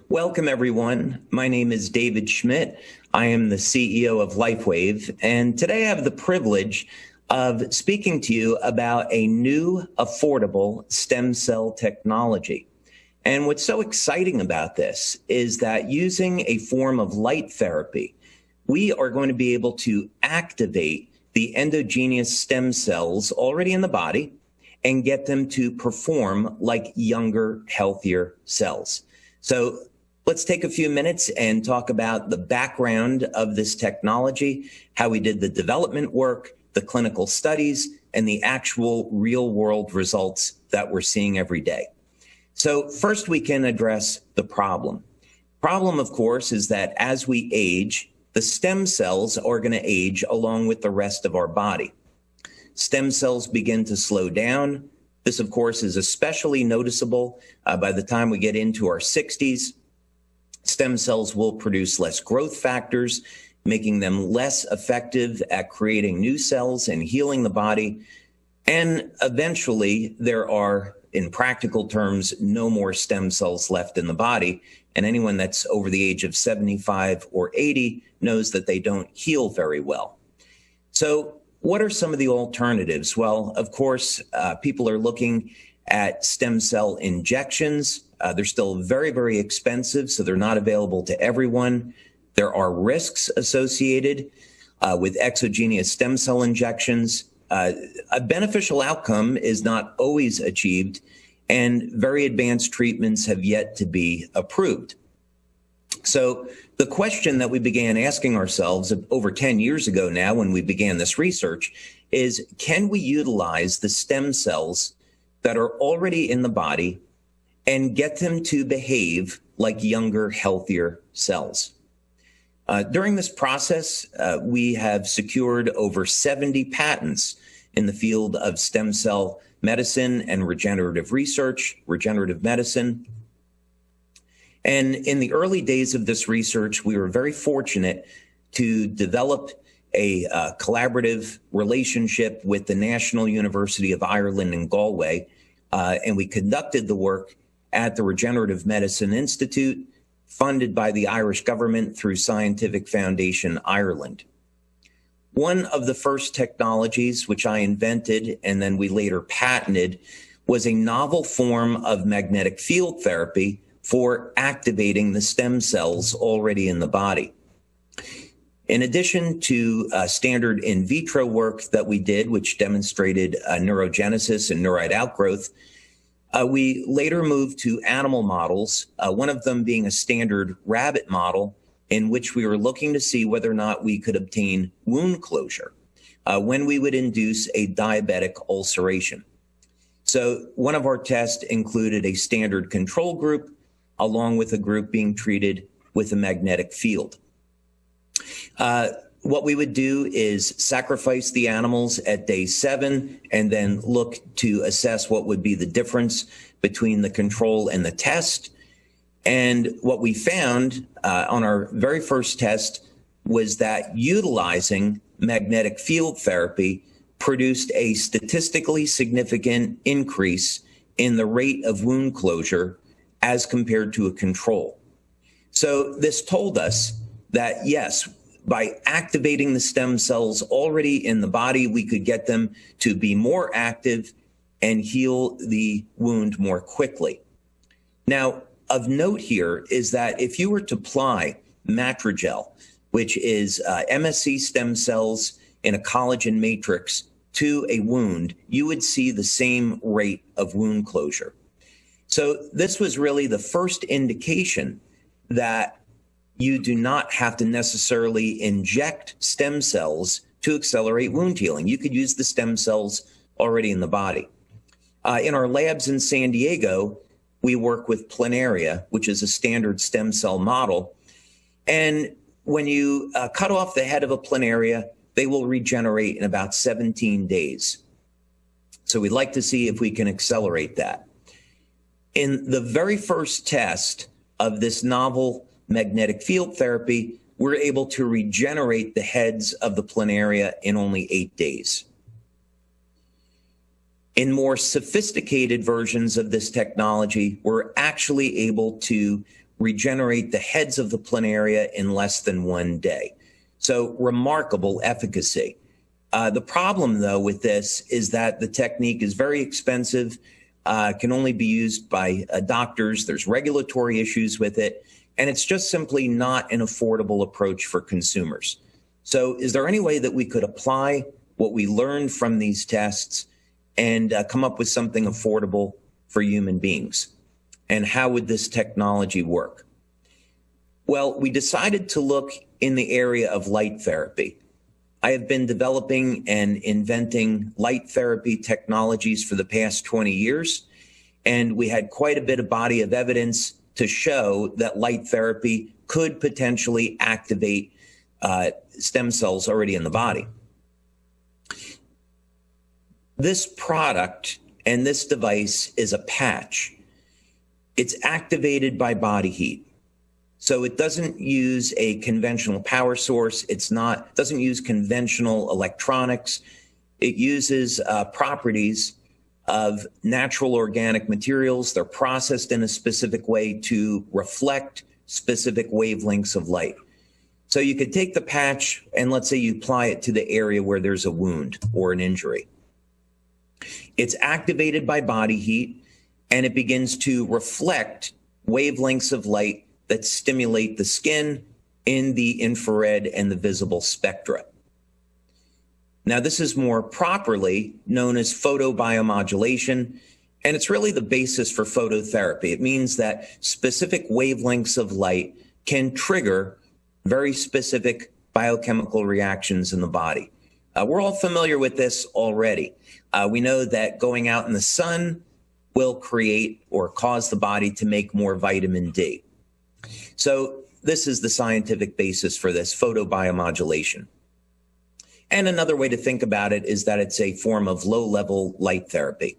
Welcome, everyone. My name is David Schmidt. I am the CEO of LifeWave, and today I have the privilege of speaking to you about a new, affordable stem cell technology. And what's so exciting about this is that using a form of light therapy, we are going to be able to activate the endogenous stem cells already in the body and get them to perform like younger, healthier cells. So let's take a few minutes and talk about the background of this technology, how we did the development work, the clinical studies, and the actual real-world results that we're seeing every day. So first, we can address the problem. Problem, of course, is that as we age, the stem cells are going to age along with the rest of our body. Stem cells begin to slow down. This, of course, is especially noticeable by the time we get into our 60s. Stem cells will produce less growth factors, making them less effective at creating new cells and healing the body. And eventually, there are, in practical terms, no more stem cells left in the body. And anyone that's over the age of 75 or 80 knows that they don't heal very well. So what are some of the alternatives? Well, of course, people are looking at stem cell injections. They're still very, very expensive, so they're not available to everyone. There are risks associated with exogenous stem cell injections. A beneficial outcome is not always achieved, and very advanced treatments have yet to be approved. So the question that we began asking ourselves over 10 years ago now when we began this research is, can we utilize the stem cells that are already in the body and get them to behave like younger, healthier cells? During this process, we have secured over 70 patents in the field of stem cell medicine and regenerative research, regenerative medicine. And in the early days of this research, we were very fortunate to develop a collaborative relationship with the National University of Ireland in Galway, and we conducted the work at the Regenerative Medicine Institute, funded by the Irish government through Scientific Foundation Ireland. One of the first technologies which I invented and then we later patented was a novel form of magnetic field therapy for activating the stem cells already in the body. In addition to standard in vitro work that we did, which demonstrated neurogenesis and neurite outgrowth, we later moved to animal models, one of them being a standard rabbit model in which we were looking to see whether or not we could obtain wound closure when we would induce a diabetic ulceration. So one of our tests included a standard control group along with a group being treated with a magnetic field. What we would do is sacrifice the animals at day 7 and then look to assess what would be the difference between the control and the test. And what we found on our very first test was that utilizing magnetic field therapy produced a statistically significant increase in the rate of wound closure as compared to a control. So this told us that, yes, by activating the stem cells already in the body, we could get them to be more active and heal the wound more quickly. Now, of note here is that if you were to apply Matrigel, which is MSC stem cells in a collagen matrix to a wound, you would see the same rate of wound closure. So this was really the first indication that you do not have to necessarily inject stem cells to accelerate wound healing. You could use the stem cells already in the body. In our labs in San Diego, we work with planaria, which is a standard stem cell model. And when you cut off the head of a planaria, they will regenerate in about 17 days. So we'd like to see if we can accelerate that. In the very first test of this novel magnetic field therapy, we're able to regenerate the heads of the planaria in only 8 days. In more sophisticated versions of this technology, we're actually able to regenerate the heads of the planaria in less than 1 day. So remarkable efficacy. The problem, though, with this is that the technique is very expensive, can only be used by doctors. There's regulatory issues with it, and it's just simply not an affordable approach for consumers. So is there any way that we could apply what we learned from these tests and come up with something affordable for human beings? And how would this technology work? Well, we decided to look in the area of light therapy. I have been developing and inventing light therapy technologies for the past 20 years, and we had quite a bit of body of evidence to show that light therapy could potentially activate stem cells already in the body. This product and this device is a patch. It's activated by body heat. So it doesn't use a conventional power source. Doesn't use conventional electronics. It uses properties of natural organic materials. They're processed in a specific way to reflect specific wavelengths of light. So you could take the patch and let's say you apply it to the area where there's a wound or an injury. It's activated by body heat and it begins to reflect wavelengths of light that stimulate the skin in the infrared and the visible spectra. Now, this is more properly known as photobiomodulation, and it's really the basis for phototherapy. It means that specific wavelengths of light can trigger very specific biochemical reactions in the body. We're all familiar with this already. We know that going out in the sun will create or cause the body to make more vitamin D. So this is the scientific basis for this photobiomodulation. And another way to think about it is that it's a form of low-level light therapy.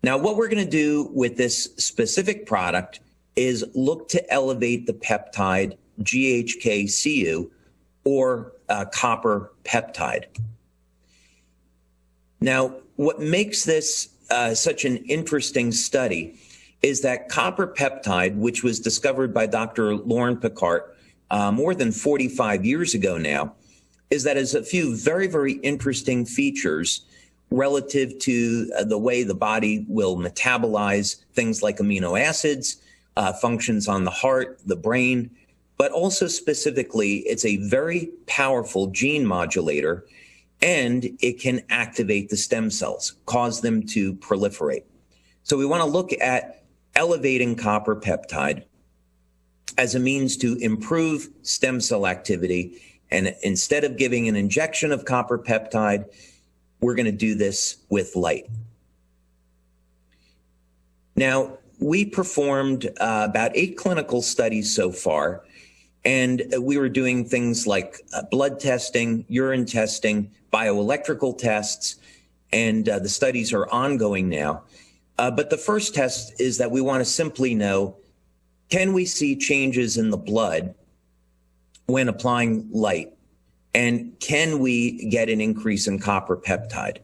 Now, what we're going to do with this specific product is look to elevate the peptide GHK-Cu or copper peptide. Now, what makes this such an interesting study is that copper peptide, which was discovered by Dr. Lauren Picard more than 45 years ago now, is that has a few very, very interesting features relative to the way the body will metabolize things like amino acids, functions on the heart, the brain, but also specifically, it's a very powerful gene modulator, and it can activate the stem cells, cause them to proliferate. So we want to look at elevating copper peptide as a means to improve stem cell activity. And instead of giving an injection of copper peptide, we're going to do this with light. Now, we performed about 8 clinical studies so far, and we were doing things like blood testing, urine testing, bioelectrical tests, and the studies are ongoing now. But the first test is that we want to simply know, can we see changes in the blood when applying light? And can we get an increase in copper peptide?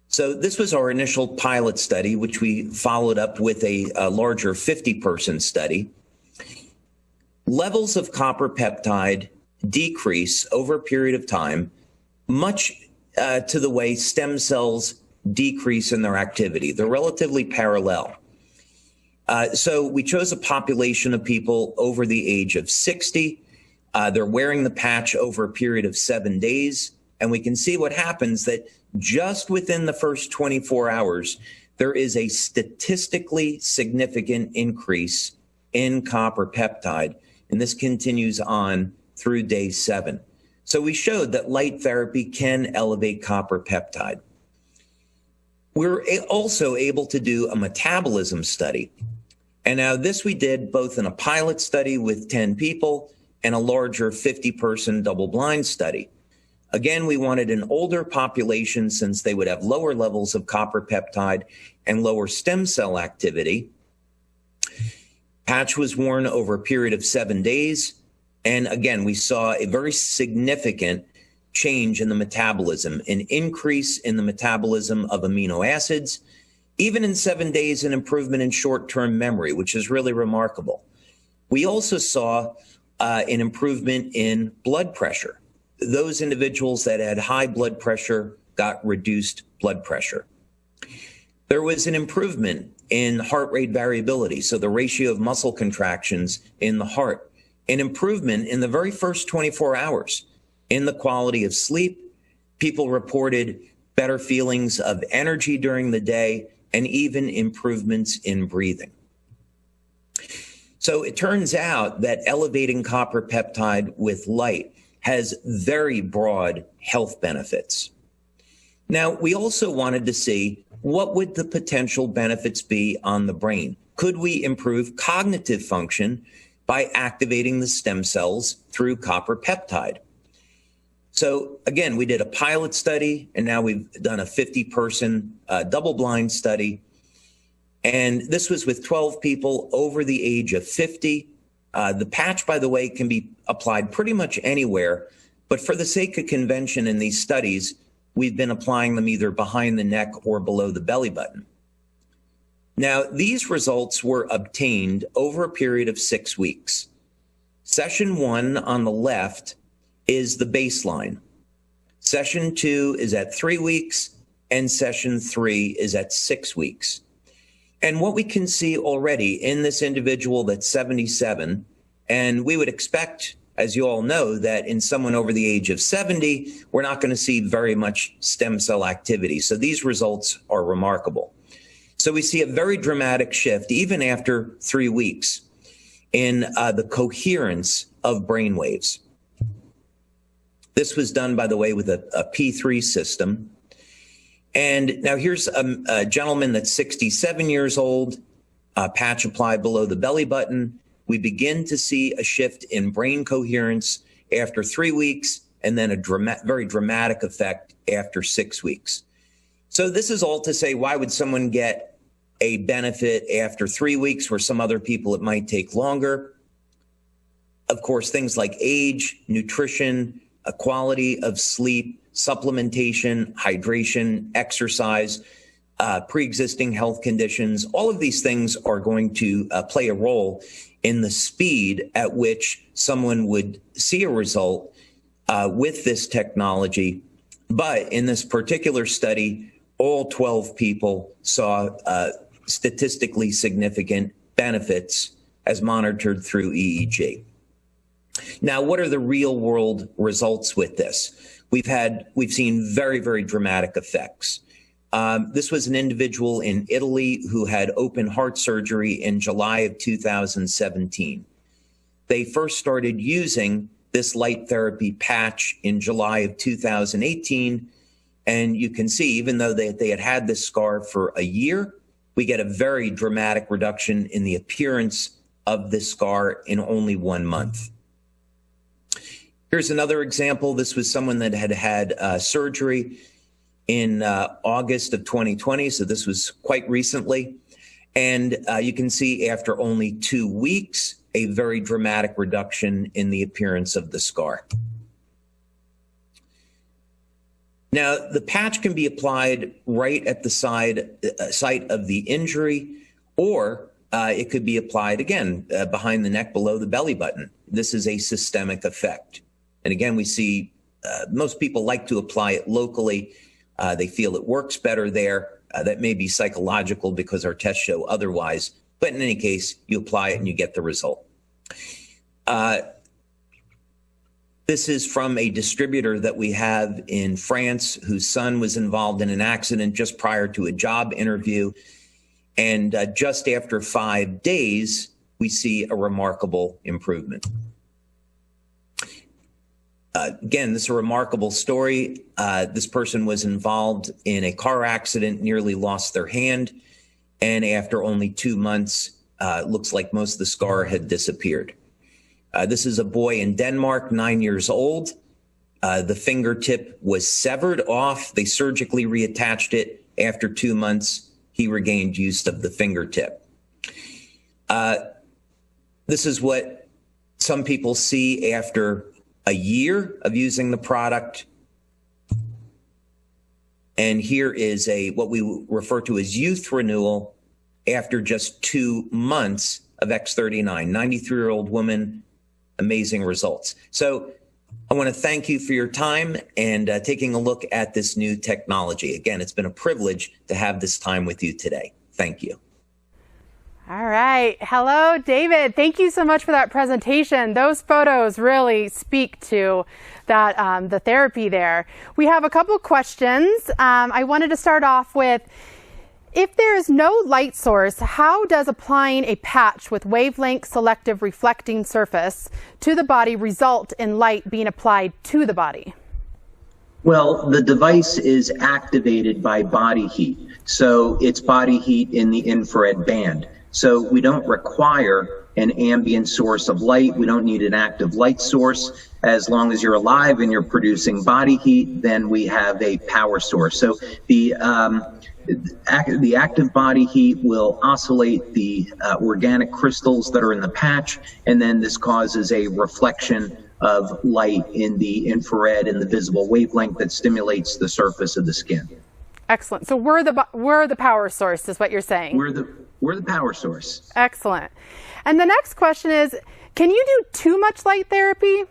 So this was our initial pilot study, which we followed up with a larger 50-person study. Levels of copper peptide decrease over a period of time, much to the way stem cells decrease in their activity. They're relatively parallel. So we chose a population of people over the age of 60. They're wearing the patch over a period of 7 days. And we can see what happens that just within the first 24 hours, there is a statistically significant increase in copper peptide. And this continues on through day 7. So we showed that light therapy can elevate copper peptide. We're also able to do a metabolism study. And now this we did both in a pilot study with 10 people and a larger 50-person double-blind study. Again, we wanted an older population since they would have lower levels of copper peptide and lower stem cell activity. Patch was worn over a period of 7 days. And again, we saw a very significant change in the metabolism, an increase in the metabolism of amino acids, even in 7 days, an improvement in short-term memory, which is really remarkable. We also saw an improvement in blood pressure. Those individuals that had high blood pressure got reduced blood pressure. There was an improvement in heart rate variability, so the ratio of muscle contractions in the heart, an improvement in the very first 24 hours in the quality of sleep. People reported better feelings of energy during the day and even improvements in breathing. So it turns out that elevating copper peptide with light has very broad health benefits. Now, we also wanted to see what would the potential benefits be on the brain. Could we improve cognitive function by activating the stem cells through copper peptide? So again, we did a pilot study, and now we've done a 50-person double-blind study. And this was with 12 people over the age of 50. The patch, by the way, can be applied pretty much anywhere. But for the sake of convention in these studies, we've been applying them either behind the neck or below the belly button. Now, these results were obtained over a period of 6 weeks. Session 1 on the left is the baseline. Session 2 is at 3 weeks, and session 3 is at 6 weeks. And what we can see already in this individual that's 77, and we would expect, as you all know, that in someone over the age of 70, we're not going to see very much stem cell activity. So these results are remarkable. So we see a very dramatic shift, even after 3 weeks, in the coherence of brain waves. This was done, by the way, with a P3 system. And now here's a gentleman that's 67 years old, patch applied below the belly button. We begin to see a shift in brain coherence after 3 weeks, and then a very dramatic effect after 6 weeks. So this is all to say, why would someone get a benefit after 3 weeks where some other people it might take longer? Of course, things like age, nutrition, a quality of sleep, supplementation, hydration, exercise, pre-existing health conditions, all of these things are going to play a role in the speed at which someone would see a result with this technology. But in this particular study, all 12 people saw statistically significant benefits as monitored through EEG. Now, what are the real world results with this? We've seen very, very dramatic effects. This was an individual in Italy who had open heart surgery in July of 2017. They first started using this light therapy patch in July of 2018. And you can see, even though they had had this scar for a year, we get a very dramatic reduction in the appearance of this scar in only 1 month. Here's another example. This was someone that had had surgery in August of 2020, so this was quite recently. And you can see after only 2 weeks, a very dramatic reduction in the appearance of the scar. Now, the patch can be applied right at the site of the injury, or it could be applied, again, behind the neck below the belly button. This is a systemic effect. And again, we see most people like to apply it locally. They feel it works better there. That may be psychological because our tests show otherwise. But in any case, you apply it and you get the result. This is from a distributor that we have in France whose son was involved in an accident just prior to a job interview. And just after 5 days, we see a remarkable improvement. Again, this is a remarkable story. This person was involved in a car accident, nearly lost their hand, and after only 2 months, looks like most of the scar had disappeared. This is a boy in Denmark, 9 years old. The fingertip was severed off. They surgically reattached it. After 2 months, he regained use of the fingertip. This is what some people see after a year of using the product. And here is what we refer to as youth renewal after just 2 months of X39, 93-year-old woman, amazing results. So I want to thank you for your time and taking a look at this new technology. Again, it's been a privilege to have this time with you today. Thank you. All right. Hello, David. Thank you so much for that presentation. Those photos really speak to that the therapy there. We have a couple questions. I wanted to start off with, if there is no light source, how does applying a patch with wavelength selective reflecting surface to the body result in light being applied to the body? Well, the device is activated by body heat. So it's body heat in the infrared band. So we don't require an ambient source of light. We don't need an active light source. As long as you're alive and you're producing body heat, then we have a power source. So the active body heat will oscillate the organic crystals that are in the patch, and then this causes a reflection of light in the infrared and the visible wavelength that stimulates the surface of the skin. Excellent. So we're the power source, is what you're saying. We're the power source. Excellent. And the next question is, can you do too much light therapy?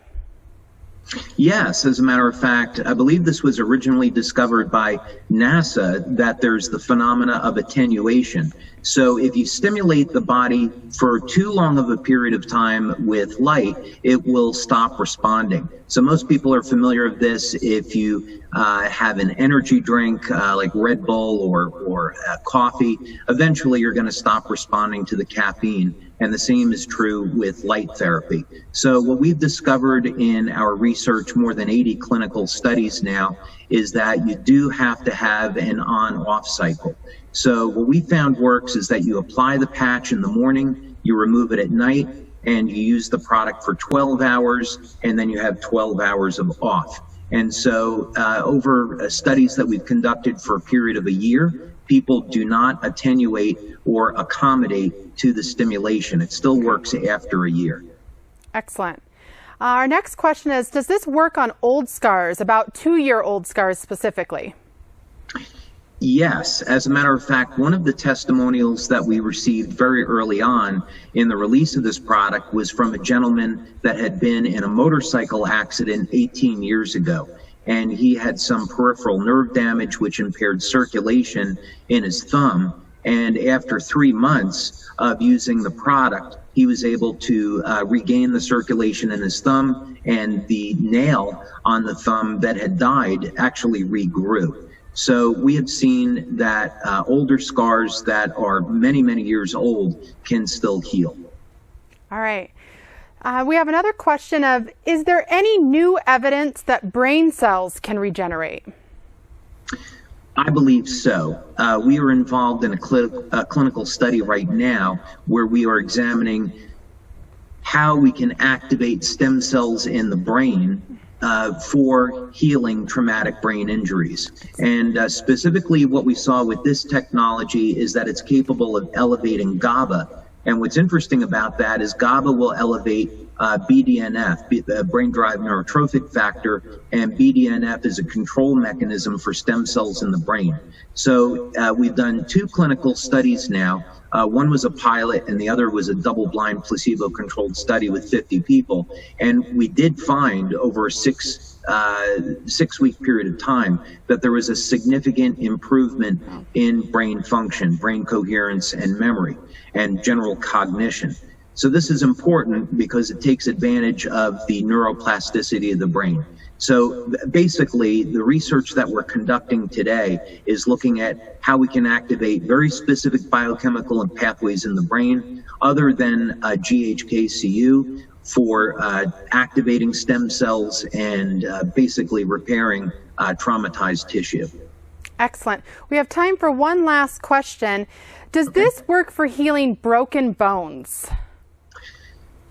Yes, as a matter of fact, I believe this was originally discovered by NASA, that there's the phenomena of attenuation. So if you stimulate the body for too long of a period of time with light, it will stop responding. So most people are familiar with this. If you have an energy drink like Red Bull or coffee, eventually you're going to stop responding to the caffeine. And the same is true with light therapy. So what we've discovered in our research, more than 80 clinical studies now, is that you do have to have an on-off cycle. So what we found works is that you apply the patch in the morning, you remove it at night, and you use the product for 12 hours, and then you have 12 hours of off. And so over studies that we've conducted for a period of a year, people do not attenuate or accommodate to the stimulation. It still works after a year. Excellent. Our next question is, does this work on old scars, about 2-year-old scars specifically? Yes. As a matter of fact, one of the testimonials that we received very early on in the release of this product was from a gentleman that had been in a motorcycle accident 18 years ago. And he had some peripheral nerve damage which impaired circulation in his thumb. And after 3 months of using the product, he was able to regain the circulation in his thumb, and the nail on the thumb that had died actually regrew. So we have seen that older scars that are many, many years old can still heal. All right. We have another question of, is there any new evidence that brain cells can regenerate? I believe so. We are involved in a clinical study right now where we are examining how we can activate stem cells in the brain for healing traumatic brain injuries. And specifically what we saw with this technology is that it's capable of elevating GABA. And what's interesting about that is GABA will elevate BDNF, the brain-derived neurotrophic factor, and BDNF is a control mechanism for stem cells in the brain. So we've done 2 clinical studies now. One was a pilot and the other was a double-blind placebo-controlled study with 50 people. And we did find over a six-week period of time that there was a significant improvement in brain function, brain coherence and memory, and general cognition. So this is important because it takes advantage of the neuroplasticity of the brain. So basically, the research that we're conducting today is looking at how we can activate very specific biochemical and pathways in the brain, other than GHKCU, for activating stem cells and basically repairing traumatized tissue. Excellent. We have time for one last question. Does this work for healing broken bones?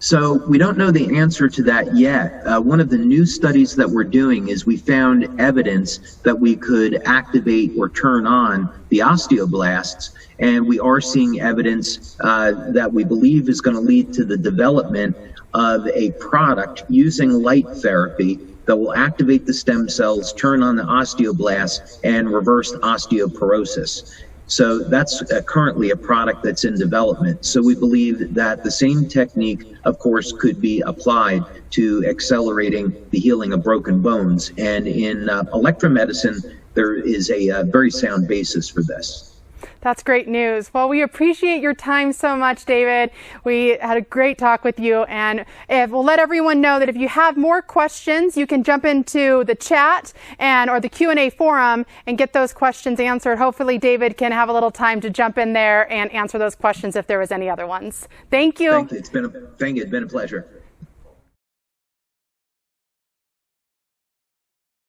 So we don't know the answer to that yet. One of the new studies that we're doing is we found evidence that we could activate or turn on the osteoblasts, and we are seeing evidence that we believe is going to lead to the development of a product using light therapy that will activate the stem cells, turn on the osteoblasts, and reverse osteoporosis. So that's currently a product that's in development. So we believe that the same technique, of course, could be applied to accelerating the healing of broken bones. And in electromedicine, there is a very sound basis for this. That's great news. Well, we appreciate your time so much, David. We had a great talk with you, and we'll let everyone know that if you have more questions, you can jump into the chat or the Q&A forum and get those questions answered. Hopefully, David can have a little time to jump in there and answer those questions if there was any other ones. Thank you. Thank you. It's been a pleasure.